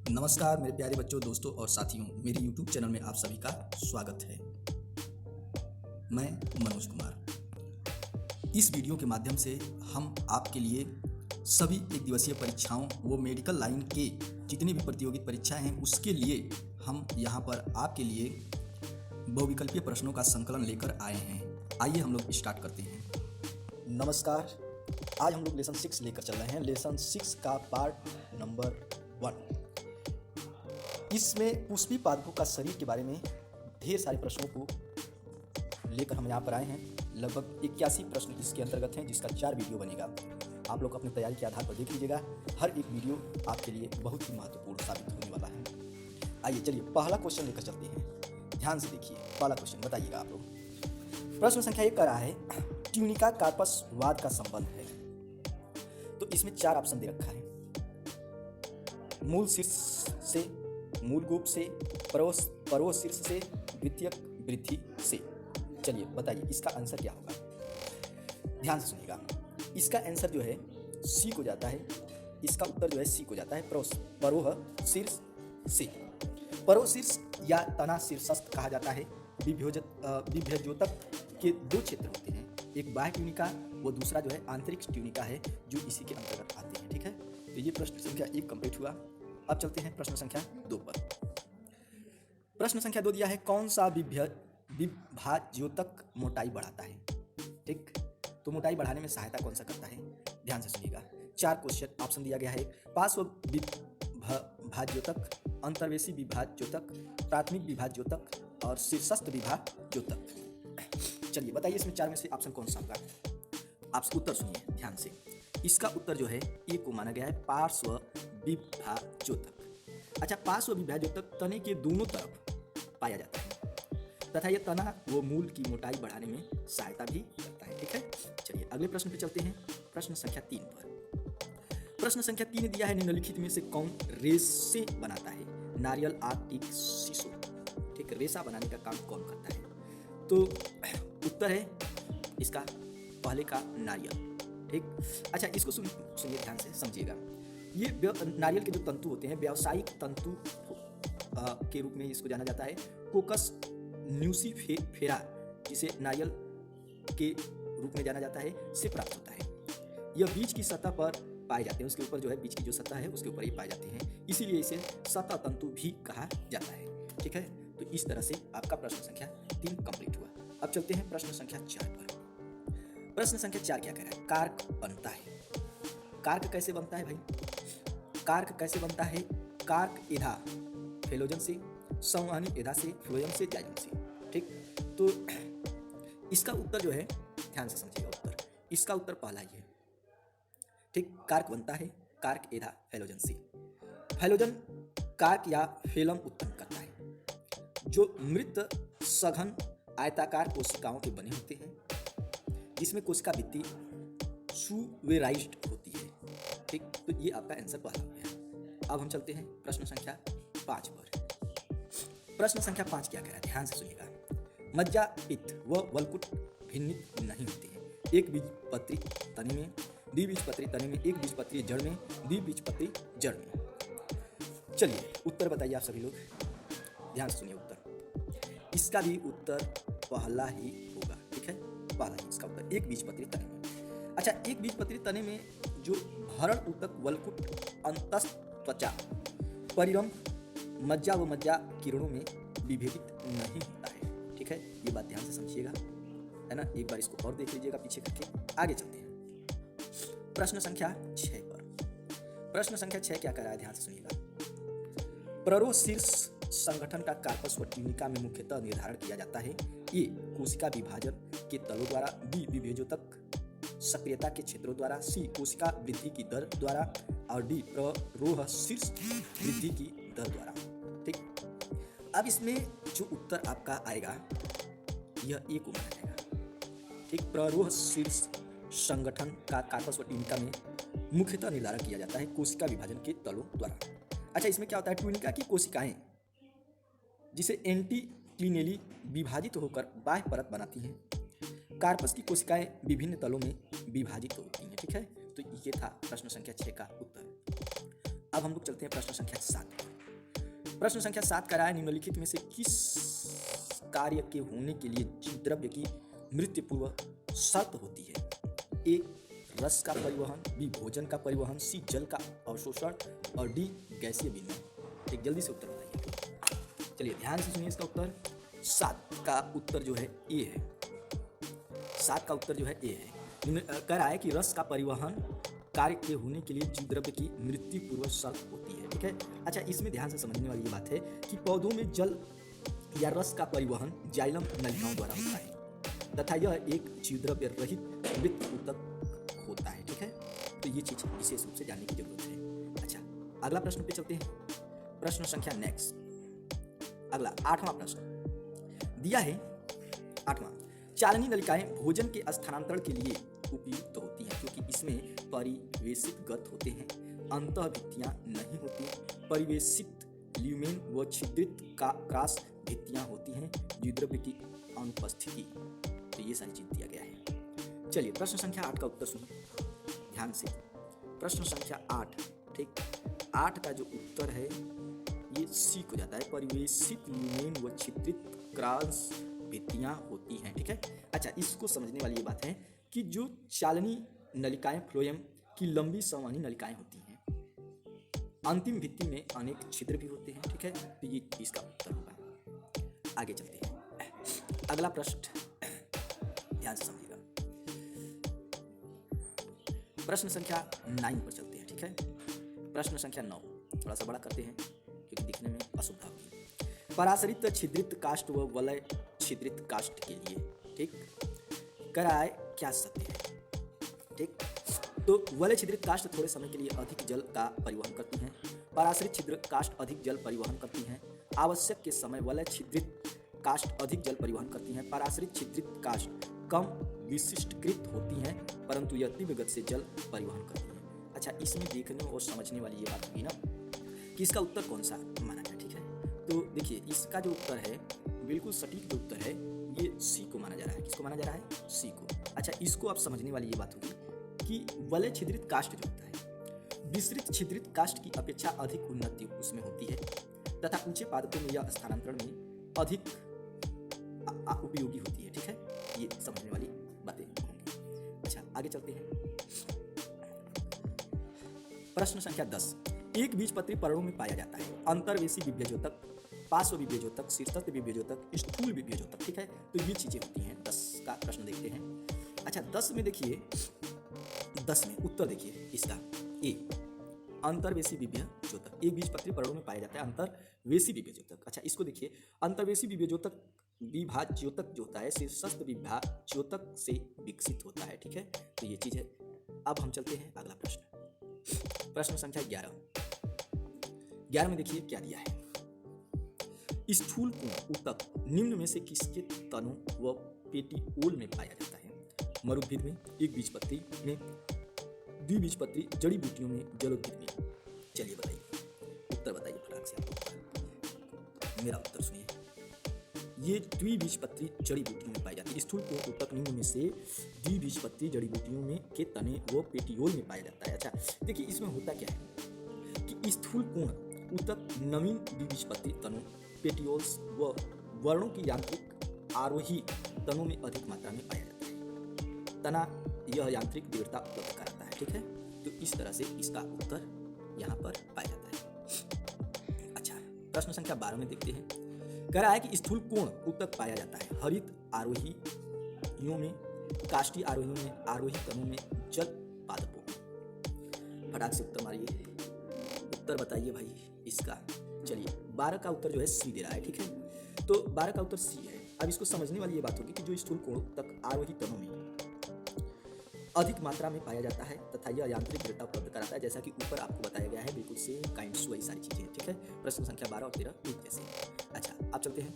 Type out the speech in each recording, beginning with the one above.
नमस्कार मेरे प्यारे बच्चों, दोस्तों और साथियों, मेरे YouTube चैनल में आप सभी का स्वागत है। मैं मनोज कुमार। इस वीडियो के माध्यम से हम आपके लिए सभी एक दिवसीय परीक्षाओं वो मेडिकल लाइन के जितनी भी प्रतियोगित परीक्षाएं हैं उसके लिए हम यहाँ पर आपके लिए बहुविकल्पीय प्रश्नों का संकलन लेकर आए हैं। आइए हम लोग स्टार्ट करते हैं। नमस्कार, आज हम लोग लेसन 6 लेकर चल रहे हैं। लेसन 6 का पार्ट नंबर 1। इसमें पुष्पी पादपों का शरीर के बारे में ढेर सारे प्रश्नों को लेकर हम यहाँ पर आए हैं। लगभग 81 प्रश्न इसके अंतर्गत हैं, जिसका 4 वीडियो बनेगा। आप लोग अपनी तैयारी के आधार पर देख लीजिएगा। हर एक वीडियो आपके लिए बहुत ही महत्वपूर्ण साबित होने वाला है। आइए चलिए पहला क्वेश्चन लेकर चलते हैं। ध्यान से देखिए, पहला क्वेश्चन बताइएगा आप लोग। प्रश्न संख्या 1 कह रहा है ट्यूनिका कार्पस वाद का संबंध है। तो इसमें 4 ऑप्शन दे रखा है। मूल शीर्ष से, मूल गुप से, परोस शीर्ष से, द्वितीयक वृद्धि से। चलिए बताइए इसका आंसर क्या होगा। ध्यान से सुनिएगा। इसका आंसर जो है सी को जाता है। इसका उत्तर जो है सी को जाता है, परोह शीर्ष से। परोह शीर्ष या तना शीर्षस्थ कहा जाता है। विभ्यजोतक के 2 क्षेत्र होते हैं, एक बाह्य ट्यूनिका, वो दूसरा जो है आंतरिक ट्यूनिका है, जो इसी के अंतर्गत आते हैं। ठीक है, तो ये प्रश्न संख्या 1 कंप्लीट हुआ। अब चलते हैं प्रश्न संख्या 2 पर। प्रश्न संख्या 2 दिया है कौन सा विभाज्योतक मोटाई बढ़ाता है। ठीक, तो मोटाई बढ़ाने में सहायता कौन सा करता है। ध्यान से सुनिएगा। 4 क्वेश्चन ऑप्शन दिया गया है। पार्श्व विभाज्योतक, अंतर्वेशी विभाज्योतक, प्राथमिक विभाज्योतक और शीर्षस्थ विभाज्योतक। चलिए बताइए इसमें 4 में से ऑप्शन कौन सा होगा। आप उत्तर सुनिए ध्यान से। इसका उत्तर जो है ए को माना गया है, पार्श्व विभाज्योतक। अच्छा, पार्श्व विभाज्योतक तने के दोनों तरफ पाया जाता है तथा यह तना वो मूल की मोटाई बढ़ाने में सहायता भी करता है। ठीक है, चलिए अगले प्रश्न पे चलते हैं। प्रश्न संख्या 3 पर। प्रश्न संख्या 3 दिया है निम्नलिखित में से कौन रेशे बनाता है। नारियल, आक, टीक, शीशो। ठीक, रेशा बनाने का काम कौन करता है। तो उत्तर है इसका पहले का नारियल। ठीक, अच्छा इसको सुनिए ध्यान से समझिएगा। ये नारियल के जो तंतु होते हैं, व्यावसायिक तंतु के रूप में इसको जाना जाता है। कोकस न्यूसीफेरा, जिसे नारियल के रूप में जाना जाता है, से प्राप्त होता है। यह बीज की सतह पर पाए जाते हैं। उसके ऊपर जो है बीज की जो सतह है उसके ऊपर ही पाए जाते हैं, इसीलिए इसे सतह तंतु भी कहा जाता है। ठीक है, तो इस तरह से आपका प्रश्न संख्या 3 कंप्लीट हुआ। अब चलते हैं प्रश्न संख्या 4 पर। प्रश्न संख्या 4 क्या कह रहा है। कार्क बनता है। कार्क कैसे बनता है भाई। कार्क कैसे बनता है। कार्क एधा फेलोजन से, संवहनी एधा से, फ्लोएम से, जाइलम से। ठीक, तो इसका उत्तर जो है ध्यान से समझिएगा। उत्तर इसका उत्तर पहला ही है। ठीक, कार्क बनता है कार्क एधा फेलोजन से। फेलोजन कार्क या फेलम उत्पन्न करता है, जो मृत सघन आयताकार कोशिकाओं के बने होते हैं, जिसमें कोशिका भित्ति सुवेराइज्ड होती है। ठीक, तो ये आपका आंसर पहला हो गया। अब हम चलते हैं प्रश्न संख्या 5 पर। प्रश्न संख्या 5 क्या कह रहा है, ध्यान से सुनिएगा। मज्जा, पित्त व वलकुट भिन्नित नहीं होते हैं। एक बीजपत्री तने में, द्विबीजपत्री तने में, एक बीजपत्री जड़ में, द्विबीजपत्री जड़ में। चलिए उत्तर बताइए आप सभी लोग। ध्यान से सुनिए उत्तर। इसका भी उत्तर पहला ही होगा। ठीक है, पहला ही इसका उत्तर, एक बीजपत्री तने में। अच्छा, एक बीजपत्री तने में जो भरण ऊतक, वलकुट, अंतस्थ त्वचा, परिरंभ, मज्जा व मज्जा किरणों में विभेदित नहीं होता है। ठीक है, ये बात ध्यान से समझिएगा, है ना। एक बार इसको और देख लीजिएगा पीछे करके। आगे चलते हैं प्रश्न संख्या 6 पर। प्रश्न संख्या 6 क्या कर रहा है, ध्यान से सुनिएगा। प्ररोह शीर्ष संगठन का कार्पस व ट्यूनिका में मुख्यतः निर्धारण किया जाता है। ए कोशिका विभाजन के तलों द्वारा, बी विभेजोतक सक्रियता के क्षेत्रों द्वारा, सी कोशिका वृद्धि की दर द्वारा और डी प्ररोह शीर्ष वृद्धि की दर द्वारा। ठीक, अब इसमें जो उत्तर आपका आएगा यह ए को माना जाएगा। ठीक, प्ररोह शीर्ष संगठन का कार्पस व ट्यूनिका में मुख्यतः निर्धारण किया जाता है कोशिका विभाजन के तलों द्वारा। अच्छा, इसमें क्या होता है, ट्यूनिका की कोशिकाएं जिसे एंटीक्लिनेली विभाजित होकर बाह्य परत बनाती हैं। कार्पस की कोशिकाएं विभिन्न तलों में विभाजित होती हैं। ठीक है, तो ये था प्रश्न संख्या 6 का उत्तर। अब हम लोग चलते हैं प्रश्न संख्या 7 पर। प्रश्न संख्या 7 कह रहा है निम्नलिखित में से किस कार्य के होने के लिए जीव द्रव्य की मृत्यु पूर्व शर्त होती है? ए रस का परिवहन, बी भोजन का परिवहन, सी जल का अवशोषण और डी गैसीय विनिमय। एक जल्दी से उत्तर बताइए। चलिए ध्यान से सुनिए इसका उत्तर। 7 का उत्तर जो है ए है। 7 का उत्तर जो है ए है। कह रहा है कि रस का परिवहन कार्य के होने के लिए जीव द्रव्य की मृत्यु पूर्व शर्त होती है। ठीक है। अच्छा, इसमें ध्यान से समझने वाली ये बात है कि पौधों में जल या रस का परिवहन जाइलम नलिकाओं द्वारा होता है तथा यह एक जीव द्रव्य रहित मृत ऊतक होता है। ठीक है। तो ये चीज विशेष रूप से जानने की जरूरत है। अच्छा, अगला प्रश्न पे चलते हैं। प्रश्न संख्या नेक्स्ट, अगला 8वां प्रश्न दिया है। 8वां, चालनी नलिकाएं भोजन के स्थानांतरण के लिए उपयुक्त होती हैं क्योंकि इसमें परिवेशित गत होते हैं, अंतःभित्तियां नहीं होती, परिवेशित ल्यूमेन व छिद्रित क्रॉस भित्तियां होती हैं, जीव द्रव्य की अनुपस्थिति। तो ये सारी चीज दिया गया है। चलिए प्रश्न संख्या 8 का उत्तर सुनिए ध्यान से। प्रश्न संख्या 8, ठीक, 8 का जो उत्तर है ये सी को जाता है, परिवेशित ल्यूमेन व छिद्रित क्रॉस भित्तियां होती हैं। ठीक है। अच्छा, इसको समझने वाली ये बात है कि जो चालनी नलिकाएं फ्लोएम की लंबी संवहनी नलिकाएं होती हैं, अंतिम भित्ति में अनेक छिद्र भी होते हैं। ठीक है। तो ये इसका उत्तर होगा। आगे चलते हैं। अगला प्रश्न ध्यान से समझिएगा। प्रश्न संख्या 9 पर चलते हैं। ठीक है। प्रश्न संख्या 9 थोड़ा सा बड़ा करते हैं क्योंकि दिखने में असुविधा होगी। पराश्रित छिद्रित काष्ठ व वलय छिद्रित काष्ठ के लिए, ठीक, कराए क्या सत्य है? ठीक, तो वलय छिद्रित काष्ठ थोड़े समय के लिए अधिक जल का परिवहन करती हैं, पराश्रित छिद्रित काष्ठ अधिक जल परिवहन करती हैं। आवश्यक के समय वलय छिद्रित काष्ठ अधिक जल परिवहन करती हैं, पराश्रित छिद्रित काष्ठ कम विशिष्टकृत होती हैं परंतु यह तीव्र गति से जल परिवहन करती हैं। अच्छा, इसमें देखने और समझने वाली ये बात होगी ना कि इसका उत्तर कौन सा माना जाए। ठीक है। तो देखिए इसका जो उत्तर है बिल्कुल सटीक जो उत्तर है ये सी को माना जा रहा है। किसको माना जा रहा है? सी को। अच्छा, इसको आप समझने वाली ये बात होगी कि वलय छिद्रित काष्ठ जो होता है विस्तृत छिद्रित काष्ठ की अपेक्षा अधिक उन्नति उसमें होती है तथा ऊंचे पादपों में यह स्थानांतरण में अधिक उपयोगी होती है। ठीक है। ये समझने वाली बातें होंगी। अच्छा, आगे चलते हैं। प्रश्न संख्या 10, एक बीजपत्री पर्णों में पाया जाता है, अंतर्वेशी विभ्यजोतक, पार्श्व विभ्यजोतक, शीर्षस्थ विभ्यजोतक, स्थूल विभ्यजोतक। ठीक है। तो ये चीजें होती हैं। 10 का प्रश्न देखते हैं। अच्छा, 10 में देखिए, 10 में उत्तर देखिए इसका ए, अंतर्वेशी विभ्यजोतक। एक बीजपत्री पर्णों में पाया जाता है अंतर्वेशी विभ्यजोतक। अच्छा, इसको देखिए, अंतर्वेशी विभ्यजोतक विभाज्योतक जो होता है शीर्षस्थ विभाज्योतक से विकसित होता है। ठीक है। तो ये चीज है। अब हम चलते हैं अगला प्रश्न, प्रश्न संख्या 11। 11 में देखिए क्या दिया है। स्थूल कोण ऊतक निम्न में से किसके तनों व पेटियोल में पाया जाता है? मरुद्भिद में, एक बीजपत्री में, द्विबीजपत्री जड़ी बूटियों में, जलोद्भिद में। चलिए बताइए, उत्तर बताइए फटाक से। आप मेरा उत्तर सुनिए। ये द्विबीजपत्री जड़ी बूटियों में पाई जाती है। स्थूल कोण ऊतक निम्न में से द्विबीजपत्री जड़ी बूटियों में के तने व पेटियोल में पाया जाता है। अच्छा, देखिए इसमें होता क्या है कि स्थूल कोण ऊतक नवीन द्विबीजपत्री तनों, पेटियोल्स व वर्णों की यांत्रिक आरोही तनों में अधिक मात्रा में पाया जाता है। तना यह यांत्रिक दृढ़ता उपलब्ध कराता है। ठीक है। तो इस तरह से इसका उत्तर यहाँ पर पाया जाता है। अच्छा, प्रश्न संख्या 12 में देखते हैं। कह रहा है कि स्थूल कोण ऊतक पाया जाता है हरित आरोहियों में, काष्ठी आरोहियों में, आरोही तनों में, जल पादपों में। फटाक से उत्तर मारिए, उत्तर बताइए भाई इसका। चलिए 12 का उत्तर जो है सी दे रहा है। ठीक है। तो 12 का उत्तर सी है। अब इसको समझने वाली ये बात होगी कि जो स्थूल कोण ऊतक आरोही तनों में अधिक मात्रा में पाया जाता है तथा यह यांत्रिक दृढ़ता उपलब्ध कराता है, जैसा कि ऊपर आपको बताया गया है, बिल्कुल सेम काइंड्स वही सारी चीजें। ठीक है। प्रश्न संख्या 12 और 13 एक जैसे। अच्छा, अब चलते हैं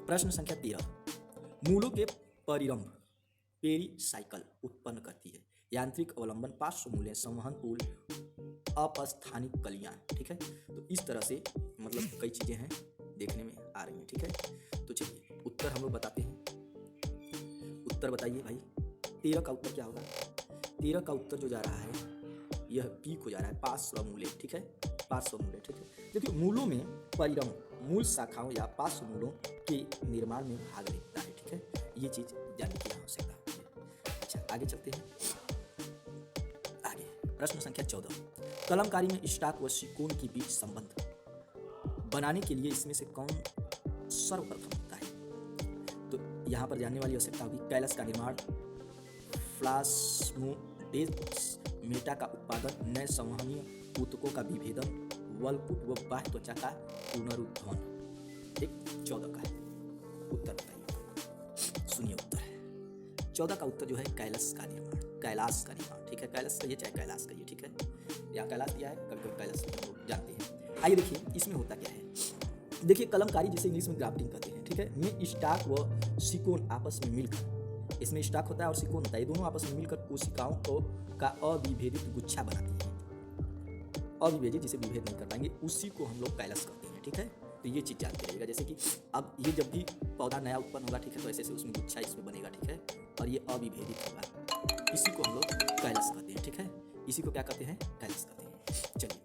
प्रश्न संख्या 13। मूलों के परिरंभ पेरीसाइकल उत्पन्न करती है, यांत्रिक अवलंबन, पार्श्व मूल्य, संवहन पुल, अपस्थानिक कलियां। ठीक है। तो इस तरह से मतलब कई चीजें हैं देखने में आ रही हैं। ठीक है। तो चलिए उत्तर हम लोग बताते हैं। उत्तर बताइए भाई, 13 का उत्तर क्या होगा? 13 का उत्तर जो जा रहा है यह पी को जा रहा है, पार्श्व मूल्य। ठीक है। पार्श्व मूल है, ठीक है। देखिए मूलों में परिरंभ मूल शाखाओं या पार्श्व मूलों के निर्माण में भाग लेता है, ठीक है। ये चीज जानने की आवश्यकता होती है। अच्छा आगे चलते हैं। आगे प्रश्न संख्या 14, कलमकारी में स्टॉक व सिकोन के बीच संबंध बनाने के लिए इसमें से कौन सर्वप्रथम होता है? तो यहाँ पर जानने वाली आवश्यकता होगी। कैलस का निर्माण, प्लास्मोडेस मेटा का उत्पादन, नए संवहनीय ऊतकों का विभेदन, वलकुट व बाह्य त्वचा का पुनरुत्थान। ठीक 14 का उत्तर बताइए। सुनिए उत्तर 14 का उत्तर जो है कैलस का निर्माण, कैलाश का निर्माण, ठीक है। कैलाश कहिए चाहे कैलाश कहिए, ठीक है। यहाँ कैलाश दिया है, कभी कभी कैलाश लोग जानते हैं। आइए देखिए इसमें होता क्या है। देखिए कलमकारी जिसे इंग्लिश में ग्राफ्टिंग कहते हैं, ठीक है, में स्टॉक व सिकोन आपस में मिलकर, इसमें स्टॉक होता है और सिकोन होता है, ये दोनों आपस में मिलकर कोशिकाओं को का अविभेदित गुच्छा बनाती है। अविभेदित जिसे विभेद नहीं कर पाएंगे उसी को हम लोग कैलस कहते हैं, ठीक है। तो ये चीज़ जानते रहिएगा। जैसे कि अब ये जब भी पौधा नया उत्पन्न होगा, ठीक है, तो ऐसे ऐसे उसमें गुच्छा इसमें बनेगा, ठीक है, और ये अविभेदित होगा, इसी को हम लोग कैलस कहते हैं, ठीक है। इसी को क्या कहते हैं? कैलस कहते हैं। चलिए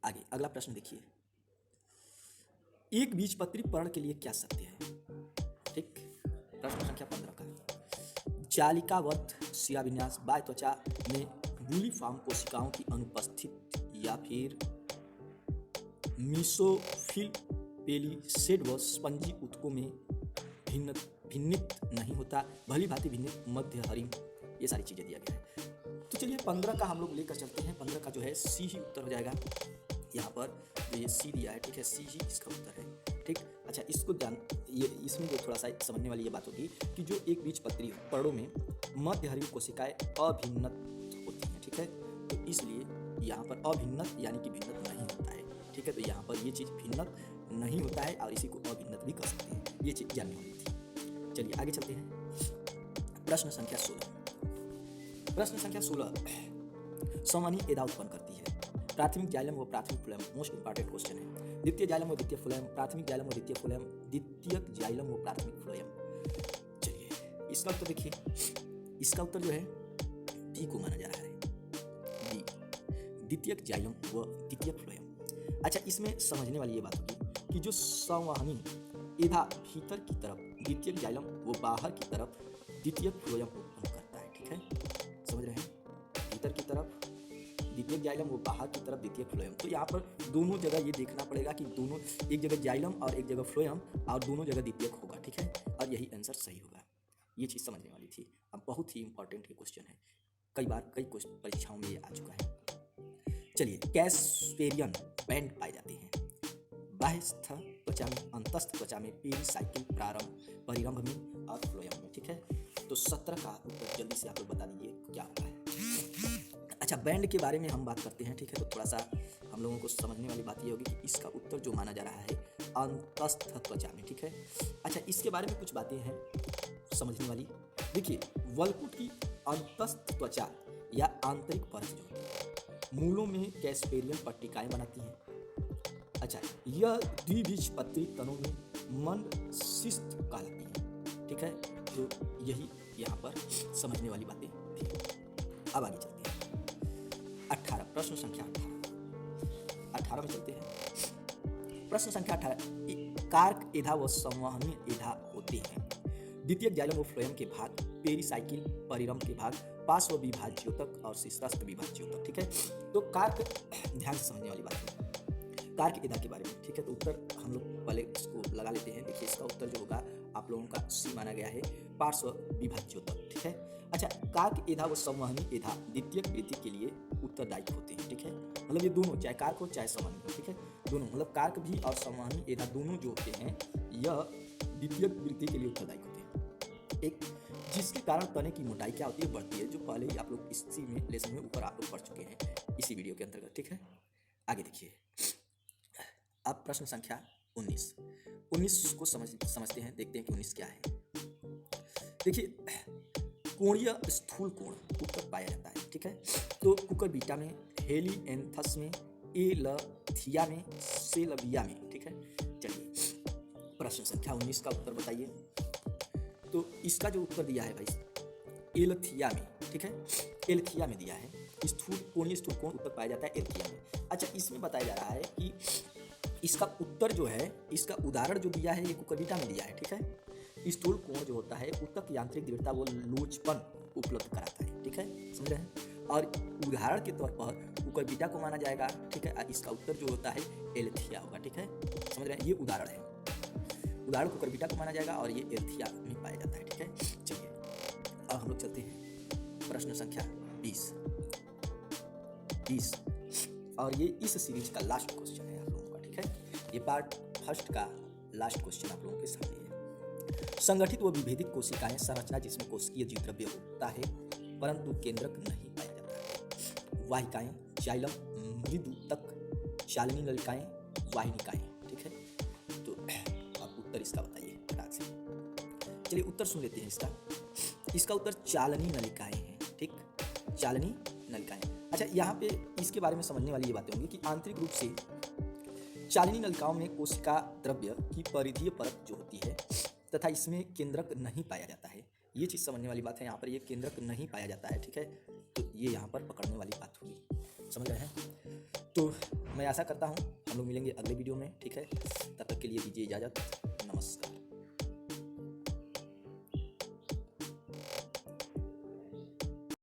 आगे अगला प्रश्न देखिए। एक बीजपत्री पर्ण के लिए क्या सत्य है? ठीक, प्रश्न संख्या 15 का। जालिकावत शिराविन्यास बाह्य त्वचा में यूनिफॉर्म कोशिकाओं की अनुपस्थिति या फिर मीसोफिल पेलिसेड व स्पंजी ऊतकों में भिन्नित नहीं होता, भली भांति भिन्नित मध्य हरिम, ये सारी चीजें दिया गया है। तो चलिए 15 का हम लोग लेकर चलते हैं। 15 का जो है सी ही उत्तर हो जाएगा। यहाँ पर जो ये सी दिया है, ठीक है, सी ही इसका उत्तर है, ठीक। अच्छा इसको ये इसमें जो थोड़ा सा समझने वाली ये बात होगी कि जो एक बीजपत्री पर्णों में मध्य हरिम कोशिकाएं अभिन्नत होती हैं, ठीक है। तो इसलिए यहाँ पर अभिन्नत यानी कि भिन्नत नहीं होता है, ठीक है। तो यहाँ पर ये चीज़ भिन्नत नहीं होता है और इसी को अभिन्नत भी कह सकते हैं। ये चीज़ जाननी होनी थी। चलिए आगे चलते हैं। प्रश्न संख्या 16। प्रश्न संख्या 16 समवहनी एदा उत्पन्न करती है। प्राथमिक जाइलम व प्राथमिक फ्लोएम मोस्ट इंपॉर्टेंट क्वेश्चन है। द्वितीय जाइलम व द्वितीय फ्लोएम, प्राथमिक जाइलम व द्वितीय फ्लोएम, द्वितीयक जाइलम व प्राथमिक फ्लोएम। चलिए इसका उत्तर देखिए। इसका उत्तर जो है डी को माना जा रहा है, डी, द्वितीयक जाइलम व द्वितीयक फ्लोएम। अच्छा इसमें समझने वाली ये बात होगी कि जो संवहनी एदा भीतर की तरफ द्वितीयक जाइलम व बाहर की तरफ द्वितीयक फ्लोएम उत्पन्न करता है, ठीक है, समझ रहे हैं। भीतर की तरफ द्वितीयक जाइलम वो बाहर की तरफ द्वितीयक फ्लोएम। तो यहाँ पर दोनों जगह ये देखना पड़ेगा कि दोनों, एक जगह जाइलम और एक जगह फ्लोएम और दोनों जगह द्वितीयक होगा, ठीक है, और यही आंसर सही होगा। ये चीज़ समझने वाली थी। अब बहुत ही इंपॉर्टेंट ये क्वेश्चन है, कई बार कई परीक्षाओं में ये आ चुका है। चलिए कैस्पेरियन बैंड पाए जाते हैं बाह्यस्थ त्वचा में, अंतस्थ त्वचा में, पेरिसाइकिल प्रारंभ परिरंभ में और फ्लोएम में, ठीक है। तो 17 का उत्तर जल्दी से आप लोग बता दीजिए क्या होगा है। अच्छा बैंड के बारे में हम बात करते हैं, ठीक है। तो थोड़ा सा हम लोगों को समझने वाली बात ये होगी कि इसका उत्तर जो माना जा रहा है अंतस्थ त्वचा में, ठीक है। अच्छा इसके बारे में कुछ बातें हैं समझने वाली। देखिए वलकुट की अंतस्थ त्वचा या आंतरिक परत जो होती है मूलों में कैस्पेरियन पट्टिकाएं बनाती हैं। अच्छा यह द्विबीजपत्री तनों में मंद शिस्त कहलाती है, ठीक है। तो यही यहाँ पर समझने वाली बातें थी। अब आगे चलते हैं 18, प्रश्न संख्या 18 में चलते हैं। प्रश्न संख्या 18 कार्क एधा व संवहनी एधा होते हैं। द्वितीयक जाइलम व फ्लोएम के भाग, पेरिसाइकिल परिरंभ के भाग, पार्श्व विभाज्योतक और शीर्षस्थ विभाज्योतक, ठीक है। तो कार्क ध्यान से समझने वाली बात है कार्क एधा के बारे में, ठीक है। तो उत्तर हम लोग पहले इसको लगा लेते हैं। देखिए इसका उत्तर जो होगा आप लोगों का सी माना गया है, पार्श्व विभाज्योतक, ठीक है। अच्छा कार्क एधा व संवहनी एधा द्वितीयक वृद्धि के लिए उत्तरदायी होते हैं, ठीक है। मतलब ये दोनों चाहे कार्क हो चाहे संवहनी हो, ठीक है, दोनों मतलब कार्क भी और संवहनी एधा दोनों जो होते हैं यह द्वितीयक वृद्धि के लिए उत्तरदायी होते हैं। एक जिसके कारण तने की मोटाई क्या होती है, बढ़ती है, जो पहले ही आप लोग इसी में लेसन में ऊपर आप लोग पढ़ चुके हैं इसी वीडियो के अंतर्गत, ठीक है। आगे देखिए अब प्रश्न संख्या 19 को समझते हैं, देखते हैं कि 19 क्या है। देखिए कोणीय स्थूल कोण उत्तर पाया जाता है, ठीक है। तो कुकर बीटा में, हेलिएंथस में, एलथिया में, सेलविया में, ठीक है। चलिए प्रश्न संख्या 19 का उत्तर बताइए। तो इसका जो उत्तर दिया है भाई एलथिया में, ठीक है, एलथिया में दिया है। स्थूल कोणीय स्थूल कोण उत्तर पाया जाता है एलथिया में। अच्छा, इसमें बताया जा रहा है कि इसका उत्तर जो है, इसका उदाहरण जो दिया है ये कुकुरबिटा में दिया है, ठीक है। स्थूल कोण जो होता है उत्तक यांत्रिक दृढ़ता व लोचपन उपलब्ध कराता है, ठीक है, समझ रहे हैं। और उदाहरण के तौर पर कुकुरबिटा को माना जाएगा, ठीक है। इसका उत्तर जो होता है एल्थिया होगा, ठीक है, समझ रहे हैं। ये उदाहरण है, उदाहरण कुकुरबिटा को माना जाएगा और ये एल्थिया में पाया जाता है, ठीक है। चलिए अब हम लोग चलते हैं प्रश्न संख्या 20 और ये इस सीरीज का लास्ट क्वेश्चन है आप लोगों का, ठीक है। ये पार्ट फर्स्ट का लास्ट क्वेश्चन आप लोगों के सामने है। संगठित व विभेदित कोशिकाएं संरचना जिसमें कोशिकीय जीवद्रव्य होता है परंतु केंद्रक नहीं पाया जाता। वाहिकाएं, जाइलम, मृदु तक, चालनी नलिकाएं, वाहिनिकाएं, ठीक है। तो आप उत्तर इसका बताइए फटाक से। चलिए उत्तर सुन लेते हैं इसका उत्तर चालनी नलिकाएं हैं, ठीक, चालनी नलिकाएं। अच्छा, यहाँ पे इसके बारे में समझने वाली ये बातें होंगी कि आंतरिक रूप से चालनी नलिकाओं में कोशिका द्रव्य की परिधीय परत जो होती है तथा इसमें केंद्रक नहीं पाया जाता है। ये चीज़ समझने वाली बात है, यहाँ पर ये केंद्रक नहीं पाया जाता है, ठीक है। तो ये यहाँ पर पकड़ने वाली बात होगी, समझ रहे हैं। तो मैं आशा करता हूँ हम लोग मिलेंगे अगले वीडियो में, ठीक है। तब तक के लिए दीजिए इजाज़त, नमस्कार।